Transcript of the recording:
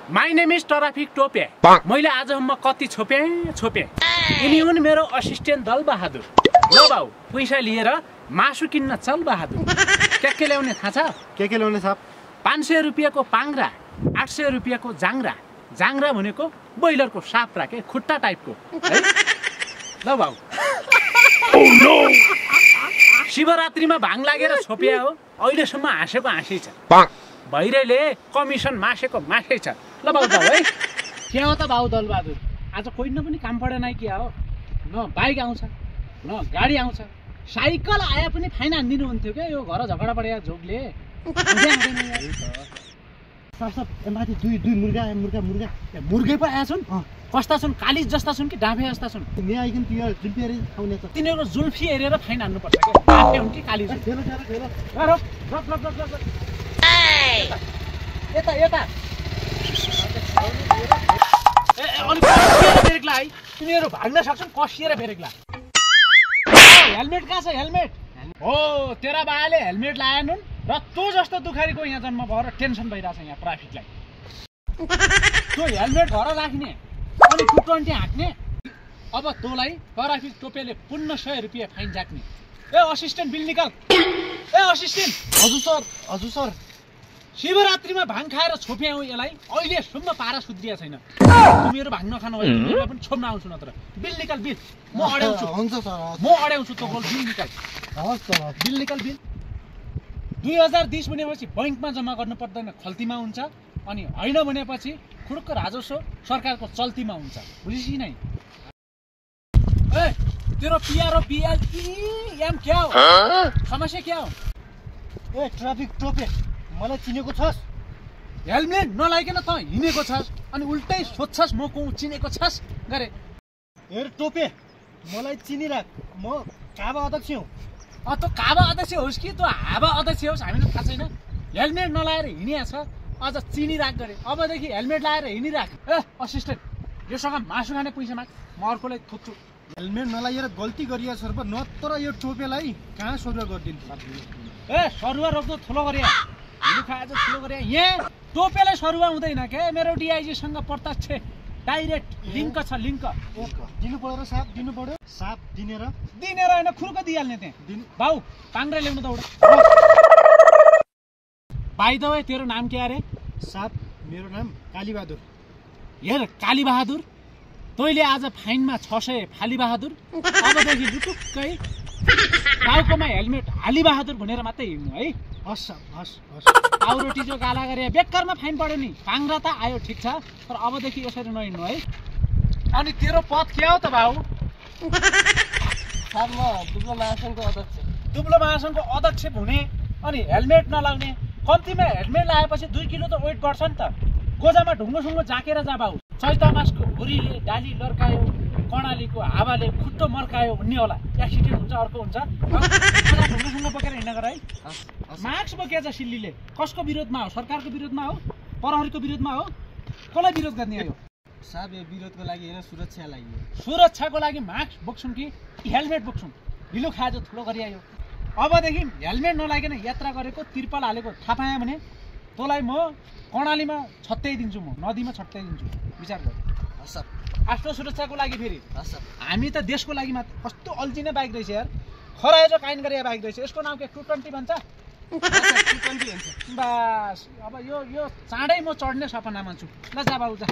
My name is traffic Tope. मैले आजसम्म कति छोपे यिनी हुन् मेरो असिस्टेन्ट दल बहादुर। ल बाउ पैसा लिएर मासु किन्न चल बहादुर। के ल्याउने थाहा छ? के ल्याउने साहब? 500 रुपियाँको पाङ्रा, 800 रुपियाँको जाङ्रा। जाङ्रा भनेको बोइलरको साप्रा के खुट्टा टाइपको है। ल बाउ शिवरात्रिमा भाङ लागेर छोपिया हो, अहिलेसम्म हाँसेको हाँसै छ। भैरैले कमिसन मासेको मासै छ। ल बाउ जाऊ है। के हो त बाउ दलबहादुर, आज कोही न पनि काम परेन क्या हो? न बाइक आउँछ न गाडी आउँछ, साइकल आए पनि फाइन हानिदिनु हुन्थ्यो क्या यो घर झगडा परेको जोगले। माथि दुई मुर्गे पो आएछन्। कस्ता छन्? कालिज जस्ता छन् कि डाँफे जस्ता छन्? तिनीहरूको जुल्फी हेरेर फाइन हान्नुपर्छ क्या। डाँफे हुन् कि कालिज? फेरेक्ला है, तिनीहरू भाग्न सक्छन् कसिएर फेरेक्ला। हेलमेट कहाँ छ? हेलमेट हो तेरा बाले हेलमेट लाएन र तँ जस्तो दुखारीको यहाँ जन्म भएर टेन्सन भइरहेछ यहाँ ट्राफिकलाई। त्यो हेलमेट घर राख्ने अनि 220 हाँक्ने। अब तँलाई ट्राफिक टोपेले पुनः 100 रुपियाँ फाइन झाक्ने। ए असिस्टेन्ट बिल निकाल। ए असिस्टेन्ट। हजुर सर शिवरात्रिमा भाङ खाएर छोपे हो यसलाई, अहिलेसम्म पारा सुध्रिया छैन। तिमीहरू भाङ नखानु भयो, तिमीलाई पनि छोप्न आउँछु नत्र। बिल निकाल बिल। म अड्याउँछु। हुन्छ सर म अड्याउँछु। त बोल बिल निकाल। हस् सर बिल निकाल बिल। 2020 भनेपछि बैंकमा जम्मा गर्नु पर्दैन, खल्तीमा हुन्छ। अनि होइन भनेपछि खुड्क राजस्व सरकारको चल्तीमा हुन्छ। बुझिस् कि नै? ए तेरो पिआर बिएल एम क्या हो? समस्या क्या हो? ए ट्राफिक टोपे मलाई चिनेको छस्? हेलमेट नलाइकन त हिँडेको छस् अनि उल्टै सोध्छस् म को चिनेको छस् गरे। हेर टोपे मलाई चिनिराख, म काबा अध्यक्ष हुँ। त काबा अध्यक्ष होस् कि तँ हावा अध्यक्ष होस् हामीलाई थाहा छैन। हेलमेट नलाएर हिँडिया छ अझ चिनिराख गरे। अबदेखि हेलमेट लाएर हिँडिराख। ए असिस्टेन्ट योसँग मासु खाने पैसा माग, म अर्कोलाई थोच्छु। हेलमेट नलाएर गल्ती गरिया सर नत्र यो टोपेलाई कहाँ सरुवा गरिदिन्छु। ए सरुवा रोक्नु ठुलो गरिया, हिँडु खाएछ ठुलो गरिया। यहाँ टोपेलाई सरुवा हुँदैन के। मेरो डिआइजीसँग प्रत्यक्ष डाइरेक्ट लिङ्क छ। लिङ्क दिनु पर्यो र साप दिनु पर्यो। साप दिनेर होइन खुर्को दिइहाल्ने त्यहाँ। बाउ पाङ्ग्रा ल्याउनु दौड। भाइ दवाई तेरो नाम के अरे? साप मेरो नाम कालीबहादुर। हेर कालीबहादुर, तैँले आज फाइनमा 600 फालीबहादुर। अबदेखि जुटुक्कै टाउकोमा हेलमेट हालीबहादुर भनेर मात्रै हिँड्नु है। हस् हस् हस्। पाउरोटी जो गाला गरे बेकारमा फाइन पर्यो नि। पाङ्ग्रा त आयो ठिक छ, तर अबदेखि यसरी नहिँड्नु है। अनि तेरो पद के हो त भाउ? साप म दुब्लो महासङ्घको अध्यक्ष। दुब्लो महासङ्घको अध्यक्ष हुने अनि हेलमेट नलाउने। कम्तीमा हेलमेट लगाएपछि 2 किलो त वेट बढ्छ नि त। गोजामा ढुङ्गो झाकेर जा भाउ। चैतमासको हुरीले डाली लर्कायो, कर्णालीको हावाले खुट्टो मर्कायो भन्ने होला। एक्सिडेन्ट हुन्छ अर्को हुन्छ। ढुङ्गो बोकेर हिँड्न गर है। मास्क बोकेछ सिल्लीले। कसको विरोधमा हो? सरकारको विरोधमा हो? प्रहरीको विरोधमा हो? कसलाई विरोध गर्ने हो? साहब यो विरोधको लागि होइन, सुरक्षाको लागि हो। सुरक्षाको लागि मास्क बोक्छौँ कि हेलमेट बोक्छौँ? ढिलो खाएछ ठुलो गरिआयो। अबदेखि हेलमेट नलागिकन यात्रा गरेको, तिर्पल हालेको थाहा पाएँ भने तँलाई म कर्णालीमा छत्याइदिन्छु, म नदीमा छत्याइदिन्छु। विचार गर। हस् आफ्नो सुरक्षाको लागि फेरि। हस् हामी त देशको लागि मात्र। कस्तो अल्झिने बाइक रहेछ यार, खरायो काइन गरे बाइक रहेछ। यसको नाम के 220 भन्छ? 220 भन्छ। बस अब यो चाँडै म चढ्ने सपनामा छु। ल जा बाबु जा।